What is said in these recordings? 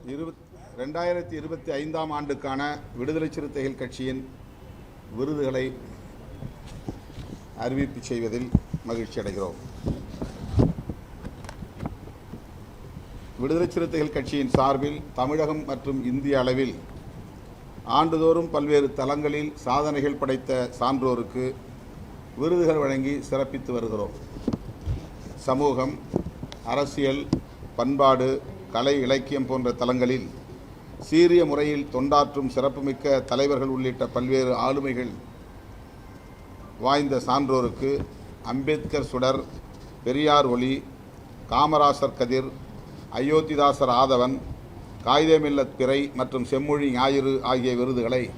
2025ஆம் ஆண்டுக்கான விடுதலை சிறுத்தைகள் கட்சியின் விருதுகளை அறிவிப்பு செய்வதில் மகிழ்ச்சி அடைகிறோம். விடுதலை சிறுத்தைகள் கட்சியின் சார்பில் தமிழகம் மற்றும் இந்திய அளவில் ஆண்டுதோறும் பல்வேறு தளங்களில் சாதனைகள் படைத்த சான்றோருக்கு விருதுகள் வழங்கி சிறப்பித்து வருகிறோம். சமூகம், அரசியல், பண்பாடு, கலை, இலக்கியம் போன்ற தளங்களில் சீரிய முறையில் தொண்டாற்றும் சிறப்புமிக்க தலைவர்கள் உள்ளிட்ட பல்வேறு ஆளுமைகள் வாய்ந்த சான்றோருக்கு அம்பேத்கர் சுடர், பெரியார் ஒளி, காமராசர் கதிர், அயோத்திதாசர் ஆதவன், காயிதே-மில்லத் பிறை மற்றும் செம்மொழி ஞாயிறு ஆகிய விருதுகளை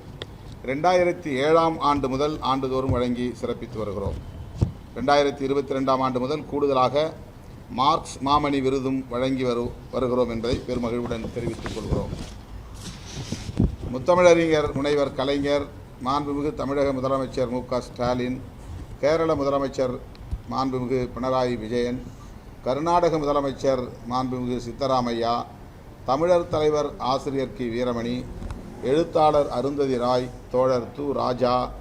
2007ஆம் ஆண்டு முதல் ஆண்டுதோறும் வழங்கி சிறப்பித்து வருகிறோம். 2022ஆம் ஆண்டு முதல் கூடுதலாக மார்க்ஸ் மாமணி விருதும் வழங்கி வருகிறோம் என்பதை பெருமகிழ்வுடன் தெரிவித்துக் கொள்கிறோம். முத்தமிழறிஞர் முனைவர் கலைஞர், மாண்புமிகு தமிழக முதலமைச்சர் மு.க. ஸ்டாலின், கேரள முதலமைச்சர் மாண்புமிகு பினராயி விஜயன், கர்நாடக முதலமைச்சர் மாண்புமிகு சித்தராமையா, தமிழர் தலைவர் ஆசிரியர் கி. வீரமணி, எழுத்தாளர் அருந்ததி ராய், தோழர் து. ராஜா,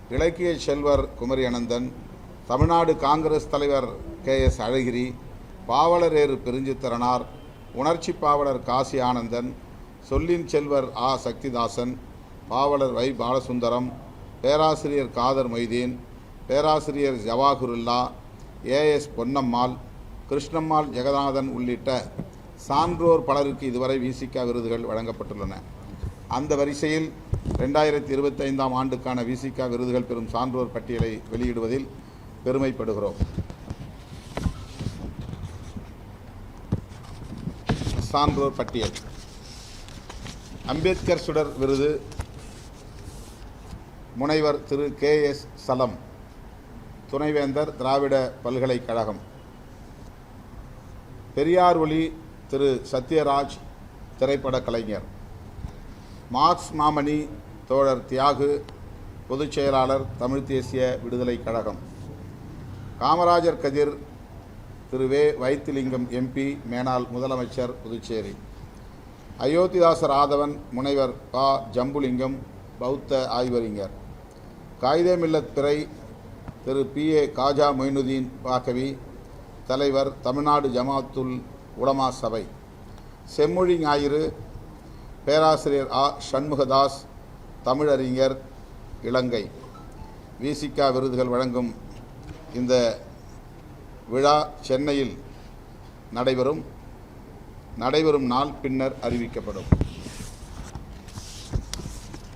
இலக்கிய செல்வர் குமரி அனந்தன், தமிழ்நாடு காங்கிரஸ் தலைவர் K.S. அழகிரி, பாவலரேறு பெருஞ்சித்திரனார், உணர்ச்சி பாவலர் காசி ஆனந்தன், சொல்லின் செல்வர் ஆ. சக்திதாசன், பாவலர் வை. பாலசுந்தரம், பேராசிரியர் காதர் மொய்தீன், பேராசிரியர் ஜவாஹிருல்லா, A.S. பொன்னம்மாள், கிருஷ்ணம்மாள் ஜெகநாதன் உள்ளிட்ட சான்றோர் பலருக்கு இதுவரை விசிக விருதுகள் வழங்கப்பட்டுள்ளன. அந்த வரிசையில் 2025ஆம் ஆண்டுக்கான விசிக விருதுகள் பெறும் சான்றோர் பட்டியலை வெளியிடுவதில் பெருமைப்படுகிறோம். சான்றோர் பட்டியல். அம்பேத்கர் சுடர் விருது முனைவர் திரு K.S. சலம், துணைவேந்தர், திராவிட பல்கலைக்கழகம். பெரியார் ஒளி திரு சத்யராஜ், திரைப்பட கலைஞர். மார்க்ஸ் மாமணி தோழர் தியாகு, பொதுச் செயலாளர், தமிழ் தேசிய விடுதலை கழகம். காமராஜர் கதிர் திரு வே. வைத்திலிங்கம் MP, மேனாள் முதலமைச்சர், புதுச்சேரி. அயோத்திதாசர் ஆதவன் முனைவர் ப. ஜம்புலிங்கம், பௌத்த ஆய்வறிஞர். காயிதே-மில்லத் பிறை திரு P.A. காஜா மொய்னுதீன் பாக்கவி, தலைவர், தமிழ்நாடு ஜமாத்துல் உலமா சபை. செம்மொழி ஞாயிறு பேராசிரியர் ஆ. சண்முகதாஸ், தமிழறிஞர், இலங்கை. விசிக விருதுகள் வழங்கும் இந்த விழா சென்னையில் நடைபெறும் நாள் பின்னர் அறிவிக்கப்படும்.